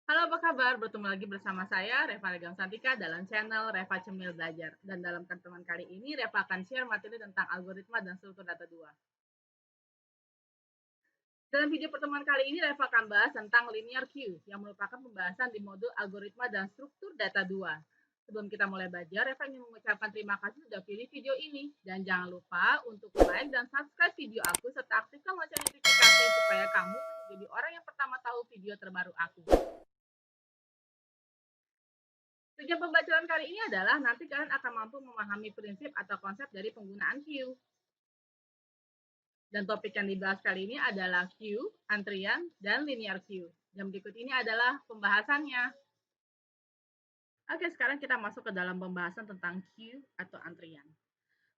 Halo, apa kabar? Bertemu lagi bersama saya, Reva Regam Santika, dalam channel Reva Cemil Belajar. Dan dalam pertemuan kali ini, Reva akan share materi tentang algoritma dan struktur data 2. Dalam video pertemuan kali ini, Reva akan bahas tentang linear queue, yang merupakan pembahasan di modul algoritma dan struktur data 2. Sebelum kita mulai belajar, Reva ingin mengucapkan terima kasih sudah pilih video ini. Dan jangan lupa untuk like dan subscribe video aku, serta aktifkan lonceng notifikasi supaya kamu menjadi orang yang pertama tahu video terbaru aku. Tujuan pembelajaran kali ini adalah nanti kalian akan mampu memahami prinsip atau konsep dari penggunaan queue. Dan topik yang dibahas kali ini adalah queue, antrian, dan linear queue. Dan berikut ini adalah pembahasannya. Oke, sekarang kita masuk ke dalam pembahasan tentang queue atau antrian.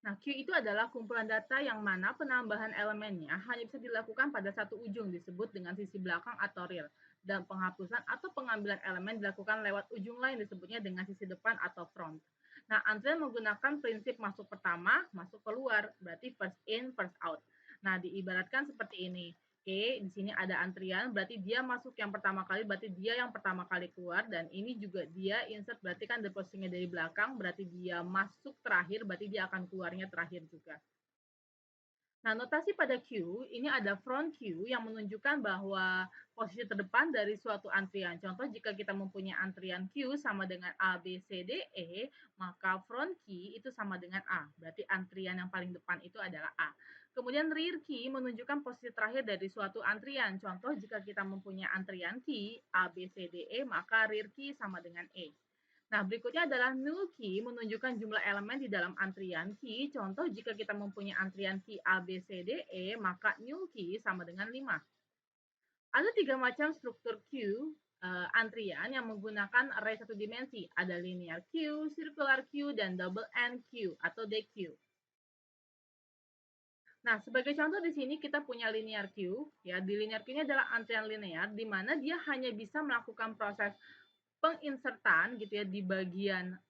Nah, queue itu adalah kumpulan data yang mana penambahan elemennya hanya bisa dilakukan pada satu ujung, disebut dengan sisi belakang atau rear. Dan penghapusan atau pengambilan elemen dilakukan lewat ujung lain, disebutnya dengan sisi depan atau front. Nah, antrian menggunakan prinsip masuk pertama, masuk keluar, berarti first in, first out. Nah, diibaratkan seperti ini. Oke, di sini ada antrian, berarti dia masuk yang pertama kali, berarti dia yang pertama kali keluar, dan ini juga dia insert, berarti kan depositnya dari belakang, berarti dia masuk terakhir, berarti dia akan keluarnya terakhir juga. Nah, notasi pada queue ini ada front queue yang menunjukkan bahwa posisi terdepan dari suatu antrian. Contoh, jika kita mempunyai antrian queue sama dengan A, B, C, D, E, maka front key itu sama dengan A. Berarti antrian yang paling depan itu adalah A. Kemudian rear key menunjukkan posisi terakhir dari suatu antrian. Contoh, jika kita mempunyai antrian key A, B, C, D, E, maka rear key sama dengan E. Nah, berikutnya adalah null key menunjukkan jumlah elemen di dalam antrian key. Contoh, jika kita mempunyai antrian key A, B, C, D, E, maka null key sama dengan 5. Ada 3 macam struktur queue antrian yang menggunakan array satu dimensi. Ada linear queue, circular queue, dan double end queue atau DQ. Nah, sebagai contoh di sini kita punya linear queue. Ya, di linear queue ini adalah antrian linear di mana dia hanya bisa melakukan proses penginsertan gitu ya di bagian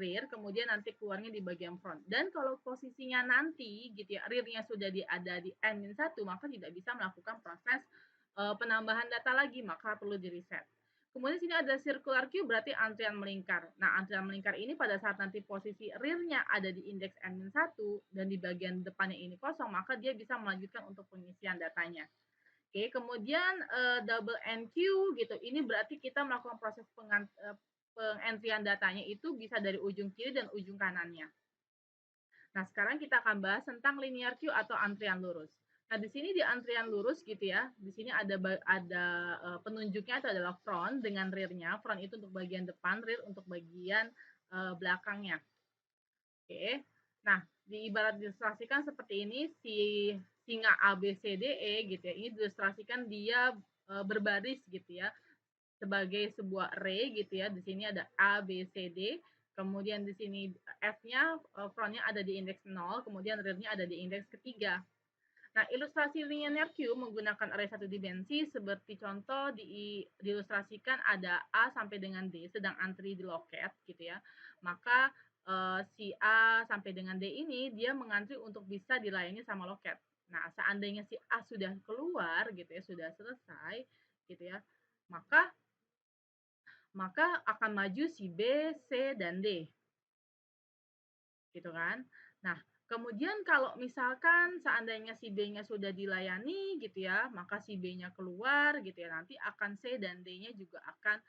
rear, kemudian nanti keluarnya di bagian front. Dan kalau posisinya nanti gitu ya rear-nya sudah ada di n-1, maka tidak bisa melakukan proses penambahan data lagi, maka perlu di reset. Kemudian sini ada circular queue, berarti antrian melingkar. Nah, antrian melingkar ini pada saat nanti posisi rear-nya ada di indeks n-1 dan di bagian depannya ini kosong, maka dia bisa melanjutkan untuk pengisian datanya. Oke, kemudian double NQ gitu. Ini berarti kita melakukan proses pengentrian datanya itu bisa dari ujung kiri dan ujung kanannya. Nah, sekarang kita akan bahas tentang linear queue atau antrian lurus. Nah, di sini di antrian lurus gitu ya. Di sini ada penunjuknya itu adalah front dengan rear-nya. Front itu untuk bagian depan, rear untuk bagian belakangnya. Oke. Nah, diibarat diilustrasikan seperti ini, si singa A, B, C, D, E gitu ya. Ini diilustrasikan dia berbaris gitu ya, sebagai sebuah array gitu ya. Di sini ada A, B, C, D. Kemudian di sini F-nya front-nya ada di indeks 0, kemudian rear-nya ada di indeks ketiga. Nah, ilustrasi linear queue menggunakan array satu dimensi seperti contoh diilustrasikan ada A sampai dengan D sedang antri di loket gitu ya. Maka si A sampai dengan D ini dia mengantri untuk bisa dilayani sama loket. Nah, seandainya si A sudah keluar gitu ya, sudah selesai gitu ya, maka maka akan maju si B, C, dan D gitu kan. Nah, kemudian kalau misalkan seandainya si B-nya sudah dilayani gitu ya, maka si B-nya keluar gitu ya, nanti akan C dan D-nya juga akan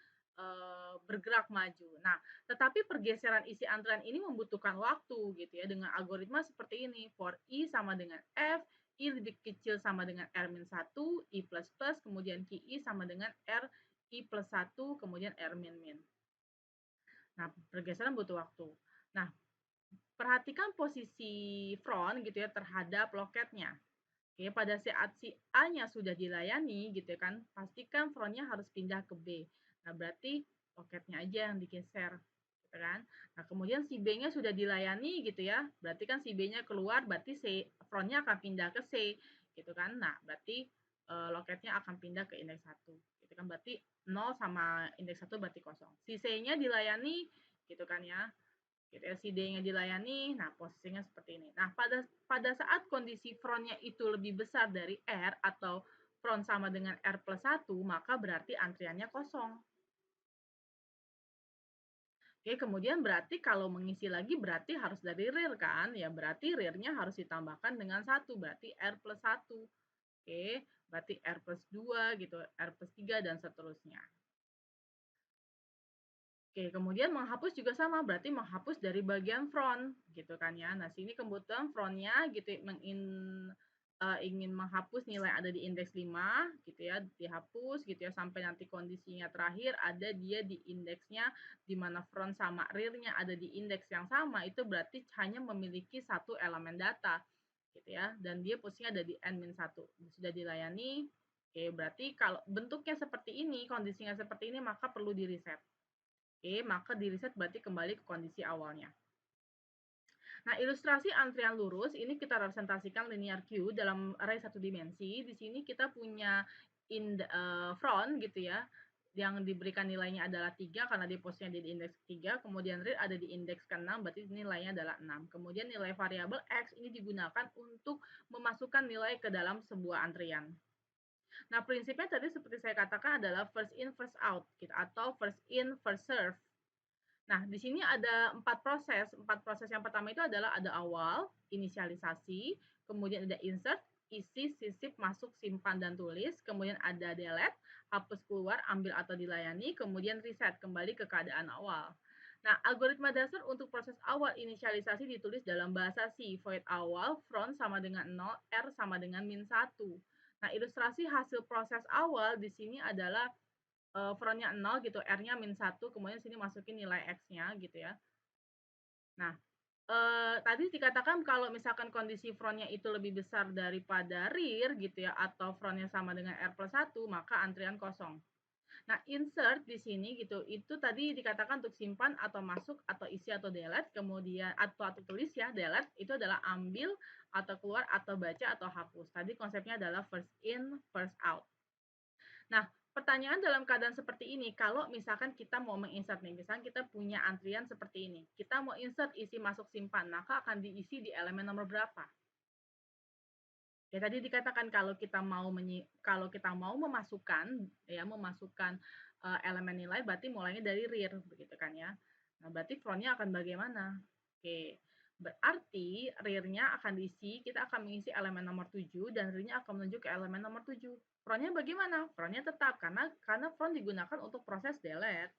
bergerak maju. Nah, tetapi pergeseran isi antrian ini membutuhkan waktu gitu ya dengan algoritma seperti ini. For I sama dengan F, I lebih kecil sama dengan R-1, I plus plus, kemudian QI sama dengan R, I plus 1, kemudian R min min. Nah, pergeseran butuh waktu. Nah, perhatikan posisi front gitu ya terhadap loketnya. Oke, pada saat si A-nya sudah dilayani gitu ya kan, pastikan frontnya harus pindah ke B. Nah, berarti loketnya aja yang digeser, gitu kan. Nah, kemudian si B-nya sudah dilayani gitu ya, berarti kan si B-nya keluar, berarti frontnya akan pindah ke C, gitu kan. Nah, berarti loketnya akan pindah ke indeks 1, gitu kan. Berarti 0 sama indeks 1 berarti kosong. Si C-nya dilayani, gitu kan ya, gitu ya, si D-nya dilayani. Nah, posisinya seperti ini. Nah, pada saat kondisi frontnya itu lebih besar dari R atau front sama dengan R plus 1, maka berarti antriannya kosong. Oke, kemudian berarti kalau mengisi lagi berarti harus dari rear kan? Ya berarti rear-nya harus ditambahkan dengan 1, berarti R plus 1. Oke, berarti R plus 2 gitu, R plus 3 dan seterusnya. Oke, kemudian menghapus juga sama, berarti menghapus dari bagian front gitu kan ya. Nah, sini kebetulan frontnya gitu ingin menghapus nilai ada di indeks 5 gitu ya, dihapus gitu ya sampai nanti kondisinya terakhir ada dia di indeksnya di mana front sama rear-nya ada di indeks yang sama, itu berarti hanya memiliki satu elemen data gitu ya dan dia posisinya ada di n-1. Sudah dilayani. Oke, berarti kalau bentuknya seperti ini, kondisinya seperti ini maka perlu di-reset. Oke, maka di-reset berarti kembali ke kondisi awalnya. Nah, ilustrasi antrian lurus ini kita representasikan linear queue dalam array satu dimensi. Di sini kita punya front gitu ya, yang diberikan nilainya adalah 3 karena di posisinya di indeks 3, kemudian rear ada di indeks ke-6, berarti nilainya adalah 6. Kemudian nilai variabel X ini digunakan untuk memasukkan nilai ke dalam sebuah antrian. Nah, prinsipnya tadi seperti saya katakan adalah first in, first out, gitu, atau first in, first serve. Nah, di sini ada 4 proses. 4 proses yang pertama itu adalah ada awal, inisialisasi, kemudian ada insert, isi, sisip, masuk, simpan, dan tulis, kemudian ada delete, hapus keluar, ambil atau dilayani, kemudian reset, kembali ke keadaan awal. Nah, algoritma dasar untuk proses awal inisialisasi ditulis dalam bahasa C, void awal, front sama dengan 0, R sama dengan min 1. Nah, ilustrasi hasil proses awal di sini adalah front-nya 0 gitu, R-nya min 1, kemudian sini masukin nilai X-nya gitu ya. Nah, tadi dikatakan kalau misalkan kondisi front-nya itu lebih besar daripada rear gitu ya, atau front-nya sama dengan R plus 1, maka antrian kosong. Nah, insert di sini gitu, itu tadi dikatakan untuk simpan atau masuk atau isi atau delete, kemudian atau tulis ya, delete itu adalah ambil atau keluar atau baca atau hapus. Tadi konsepnya adalah first in, first out. Nah, pertanyaan dalam keadaan seperti ini, kalau misalkan kita mau menginsert nih, misalkan kita punya antrian seperti ini, kita mau insert isi masuk simpan, maka akan diisi di elemen nomor berapa? Ya tadi dikatakan kalau kita mau memasukkan elemen nilai berarti mulainya dari rear begitu kan ya. Nah, berarti front-nya akan bagaimana? Oke. Berarti rear-nya akan diisi, kita akan mengisi elemen nomor 7 dan rear-nya akan menuju ke elemen nomor 7. Front-nya bagaimana? Front-nya tetap karena front digunakan untuk proses delete.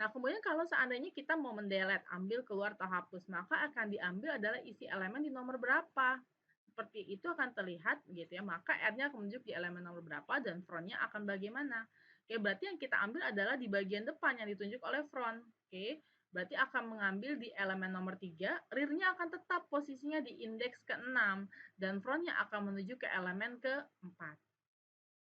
Nah, kemudian kalau seandainya kita mau mendelete, ambil, keluar, atau hapus, maka akan diambil adalah isi elemen di nomor berapa. Seperti itu akan terlihat gitu ya, maka R-nya akan menunjuk di elemen nomor berapa dan front-nya akan bagaimana. Oke, berarti yang kita ambil adalah di bagian depan yang ditunjuk oleh front. Oke, berarti akan mengambil di elemen nomor 3, rear-nya akan tetap posisinya di indeks ke-6, dan front-nya akan menuju ke elemen ke-4.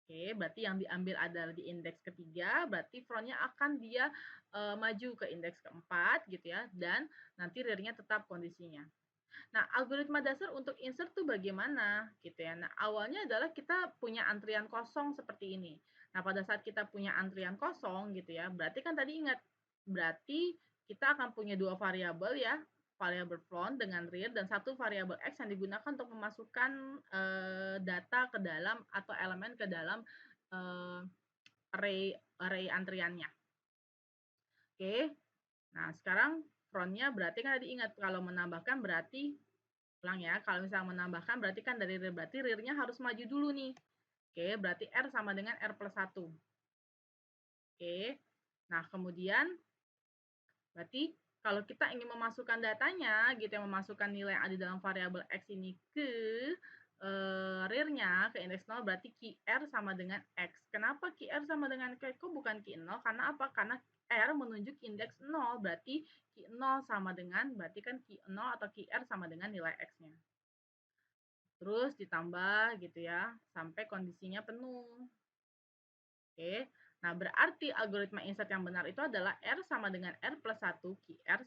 Oke, berarti yang diambil adalah di indeks ketiga, berarti front-nya akan dia maju ke indeks keempat gitu ya, dan nanti rear-nya tetap kondisinya. Nah, algoritma dasar untuk insert tuh bagaimana gitu ya. Nah, awalnya adalah kita punya antrian kosong seperti ini. Nah, pada saat kita punya antrian kosong gitu ya, berarti kan tadi ingat, berarti kita akan punya dua variabel ya, variabel front dengan rear dan satu variabel X yang digunakan untuk memasukkan data ke dalam atau elemen ke dalam eh, array antriannya. Oke. Nah, sekarang front-nya berarti kan tadi ingat kalau menambahkan berarti ulang ya, kalau misalnya menambahkan berarti kan dari rear, berarti rear-nya harus maju dulu nih. Oke, berarti R sama dengan R plus 1. Oke, nah kemudian berarti kalau kita ingin memasukkan datanya gitu ya, memasukkan nilai yang ada dalam variabel X ini ke rear-nya ke indeks 0 berarti QR sama dengan X. Kenapa QR sama dengan X? Kok bukan Q0? Karena apa? Karena R menunjuk indeks 0, berarti Q0 sama dengan, berarti kan Q0 atau QR sama dengan nilai X-nya. Terus ditambah gitu ya, sampai kondisinya penuh. Oke, nah berarti algoritma insert yang benar itu adalah R sama dengan R plus 1, QR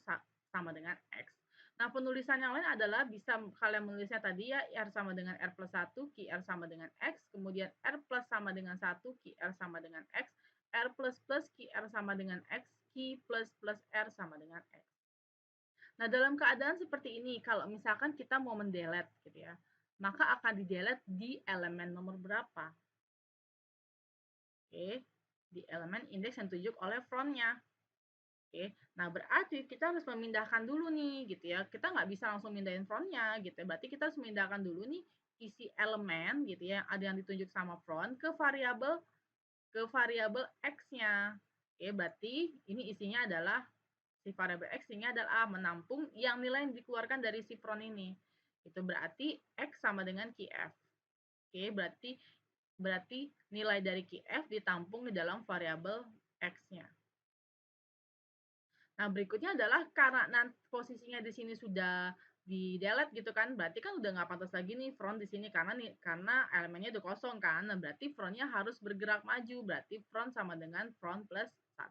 sama dengan X. Nah, penulisan yang lain adalah bisa kalian menulisnya tadi ya, R sama dengan R plus 1, QR sama dengan X, kemudian R plus sama dengan 1, QR sama dengan X, R plus plus, QR sama dengan X, Q plus plus R sama dengan X. Nah, dalam keadaan seperti ini, kalau misalkan kita mau mendelete gitu ya, maka akan di-delete di elemen nomor berapa? Oke, di elemen indeks yang ditunjuk oleh front-nya. Oke, nah berarti kita harus memindahkan dulu nih gitu ya. Kita nggak bisa langsung mindahin front-nya gitu ya. Berarti kita harus memindahkan dulu nih isi elemen gitu ya, ada yang ditunjuk sama front ke variabel X-nya. Oke, berarti ini isinya adalah si variabel X ini adalah menampung yang nilai yang dikeluarkan dari si front ini. Itu berarti X sama dengan QF. Oke, berarti nilai dari QF ditampung di dalam variabel X-nya. Nah, berikutnya adalah karena posisinya di sini sudah di delete gitu kan, berarti kan udah nggak pantas lagi nih front di sini karena elemennya udah kosong kan. Nah, berarti frontnya harus bergerak maju, berarti front sama dengan front plus 1.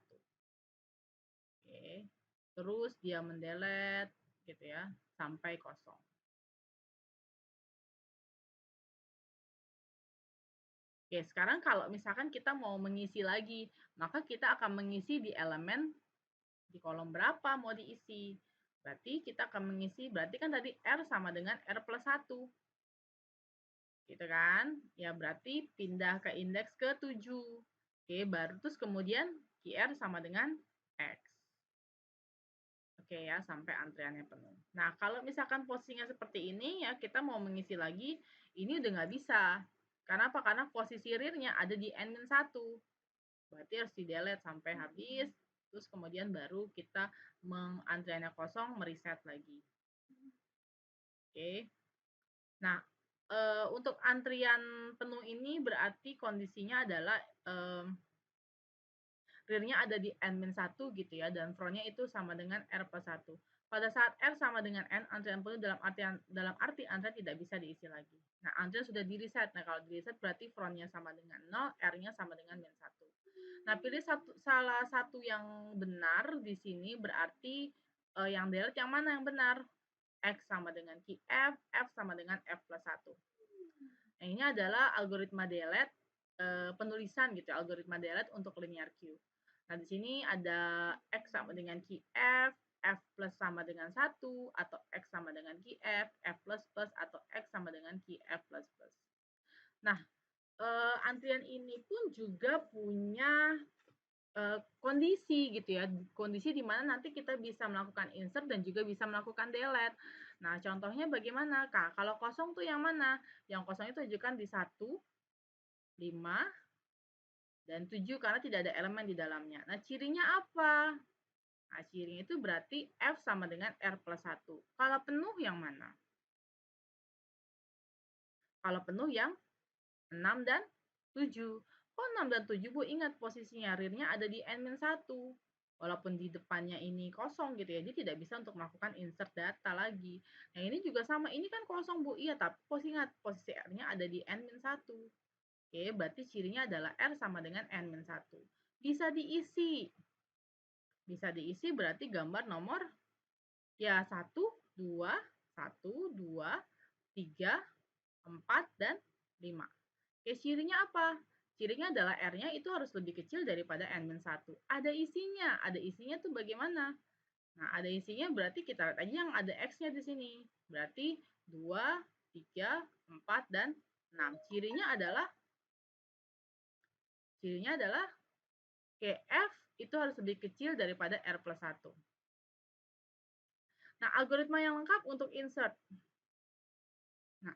Oke. Terus dia mendelete gitu ya sampai kosong. Oke, sekarang kalau misalkan kita mau mengisi lagi, maka kita akan mengisi di elemen di kolom berapa mau diisi. Berarti kita akan mengisi, berarti kan tadi R sama dengan R plus 1. Gitu kan? Ya berarti pindah ke indeks ke-7. Oke, baru terus kemudian QR sama dengan X. Oke ya, sampai antriannya penuh. Nah, kalau misalkan posisinya seperti ini ya, kita mau mengisi lagi, ini udah nggak bisa. Karena apa? Karena posisi rear-nya ada di N-1. Berarti harus di-delete sampai habis, terus kemudian baru kita antriannya kosong, mereset lagi. Oke. Nah, untuk antrian penuh ini berarti kondisinya adalah rear-nya ada di N-1 gitu ya, dan front-nya itu sama dengan R plus 1. Pada saat R sama dengan N, antrian penuh dalam arti antrian tidak bisa diisi lagi. Nah, antrian sudah di-reset. Nah, kalau di-reset berarti front-nya sama dengan 0, R-nya sama dengan min 1. Nah, pilih salah satu yang benar di sini berarti yang delete yang mana yang benar? X sama dengan QF, F sama dengan F plus 1. Nah, ini adalah algoritma delete penulisan gitu ya, algoritma delete untuk linear Q. Nah, di sini ada X sama dengan QF, F plus sama dengan 1, atau X sama dengan QF, F plus plus, atau X sama dengan QF plus plus. Nah, antrian ini pun juga punya kondisi gitu ya, kondisi di mana nanti kita bisa melakukan insert dan juga bisa melakukan delete. Nah, contohnya bagaimana, Kak? Kalau kosong tuh yang mana? Yang kosong itu tunjukkan di 1, 5, dan 7 karena tidak ada elemen di dalamnya. Nah, cirinya apa? Nah, cirinya itu berarti F sama dengan R plus 1. Kalau penuh yang mana? Kalau penuh yang 6 dan 7. Kok 6 dan 7, Bu? Ingat posisinya rear-nya ada di N-1. Walaupun di depannya ini kosong gitu ya, dia tidak bisa untuk melakukan insert data lagi. Nah, ini juga sama, ini kan kosong, Bu. Iya, tapi ingat posisi R-nya ada di N-1. Oke, berarti cirinya adalah R sama dengan N-1. Bisa diisi. Bisa diisi berarti gambar nomor ya 1, 2, 1, 2, 3, 4, dan 5. Oke, cirinya apa? Cirinya adalah R-nya itu harus lebih kecil daripada N-1. Ada isinya. Ada isinya tuh bagaimana? Nah, ada isinya berarti kita lihat aja yang ada X-nya di sini. Berarti 2, 3, 4, dan 6. Cirinya adalah KF itu harus lebih kecil daripada R plus 1. Nah, algoritma yang lengkap untuk insert. Nah,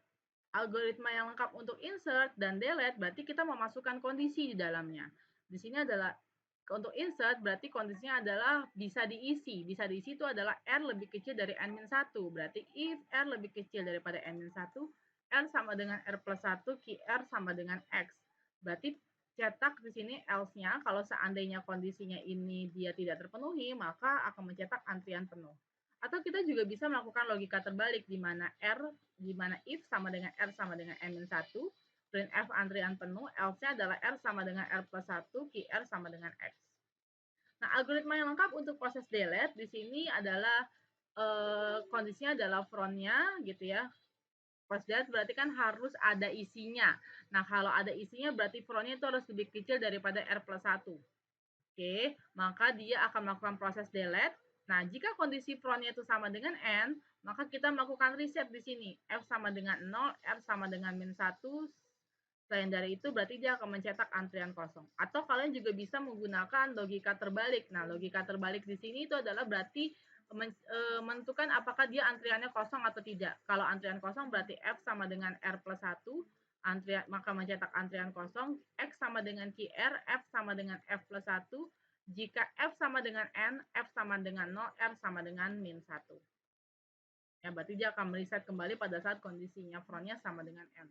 algoritma yang lengkap untuk insert dan delete berarti kita memasukkan kondisi di dalamnya. Di sini adalah untuk insert berarti kondisinya adalah bisa diisi. Bisa diisi itu adalah R lebih kecil dari N-1. Berarti if R lebih kecil daripada N-1, R sama dengan R plus 1, QR sama dengan X. Berarti cetak di sini else-nya kalau seandainya kondisinya ini dia tidak terpenuhi, maka akan mencetak antrian penuh. Atau kita juga bisa melakukan logika terbalik di mana if sama dengan R sama dengan N-1, printf antrian penuh, else-nya adalah R sama dengan R plus 1, QR sama dengan X. Nah, algoritma yang lengkap untuk proses delete di sini adalah kondisinya adalah front-nya gitu ya. Proses delete berarti kan harus ada isinya. Nah, kalau ada isinya berarti front-nya itu harus lebih kecil daripada R plus 1. Oke, maka dia akan melakukan proses delete. Nah, jika kondisi front-nya itu sama dengan N, maka kita melakukan reset di sini. F sama dengan 0, R sama dengan min 1, Selain dari itu berarti dia akan mencetak antrian kosong. Atau kalian juga bisa menggunakan logika terbalik. Nah, logika terbalik di sini itu adalah berarti menentukan apakah dia antriannya kosong atau tidak. Kalau antrian kosong berarti F sama dengan R plus 1, antrian, maka mencetak antrian kosong. X sama dengan QR, F sama dengan F plus 1. Jika F sama dengan N, F sama dengan 0, R sama dengan min 1. Ya, berarti dia akan mereset kembali pada saat kondisinya frontnya sama dengan N.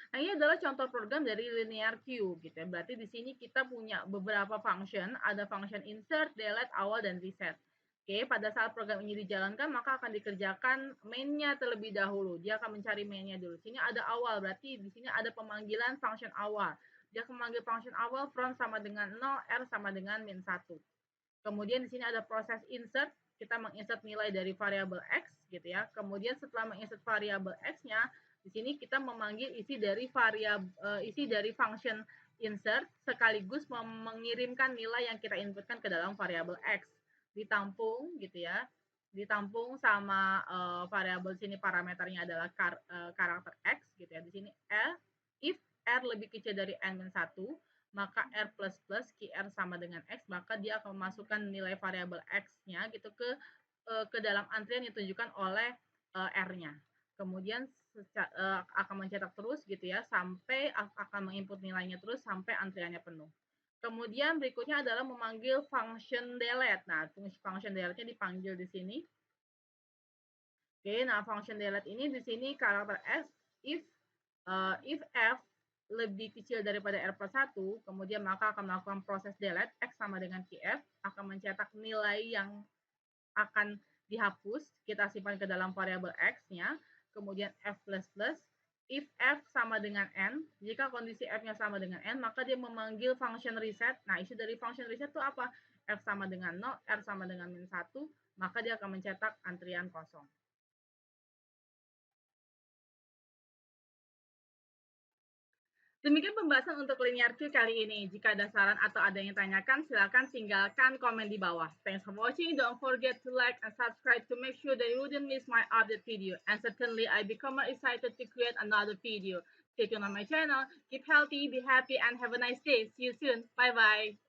Nah, ini adalah contoh program dari linear queue gitu ya. Berarti di sini kita punya beberapa function, ada function insert, delete, awal, dan reset. Oke, pada saat program ini dijalankan, maka akan dikerjakan main-nya terlebih dahulu. Dia akan mencari main-nya dulu. Sini ada awal, berarti di sini ada pemanggilan function awal. Dia akan memanggil function awal, front sama dengan 0, R sama dengan min 1. Kemudian di sini ada proses insert, kita menginsert nilai dari variabel X gitu ya. Kemudian setelah menginsert variabel X-nya, di sini kita memanggil isi dari function insert sekaligus mengirimkan nilai yang kita inputkan ke dalam variabel X. Ditampung gitu ya. Ditampung sama variabel sini parameternya adalah karakter X gitu ya. Di sini if R lebih kecil dari N-1, maka R plus plus QR sama dengan X, maka dia akan memasukkan nilai variabel X-nya gitu ke dalam antrian yang ditunjukkan oleh R-nya. Kemudian akan mencetak terus gitu ya sampai akan menginput nilainya terus sampai antriannya penuh. Kemudian berikutnya adalah memanggil function delete. Nah, function delete-nya dipanggil di sini. Oke, nah function delete ini di sini karakter S if F lebih kecil daripada R plus 1, kemudian maka akan melakukan proses delete, X sama dengan QF, akan mencetak nilai yang akan dihapus, kita simpan ke dalam variabel X-nya, kemudian F++, if F sama dengan N, jika kondisi F-nya sama dengan N, maka dia memanggil function reset. Nah, isi dari function reset itu apa? F sama dengan 0, R sama dengan min 1, maka dia akan mencetak antrian kosong. Demikian pembahasan untuk linear Q kali ini. Jika ada saran atau ada yang tanyakan, silakan tinggalkan komen di bawah. Thanks for watching. Don't forget to like and subscribe to make sure that you wouldn't miss my update video. And certainly, I become more excited to create another video. Stay tuned on my channel. Keep healthy, be happy, and have a nice day. See you soon. Bye-bye.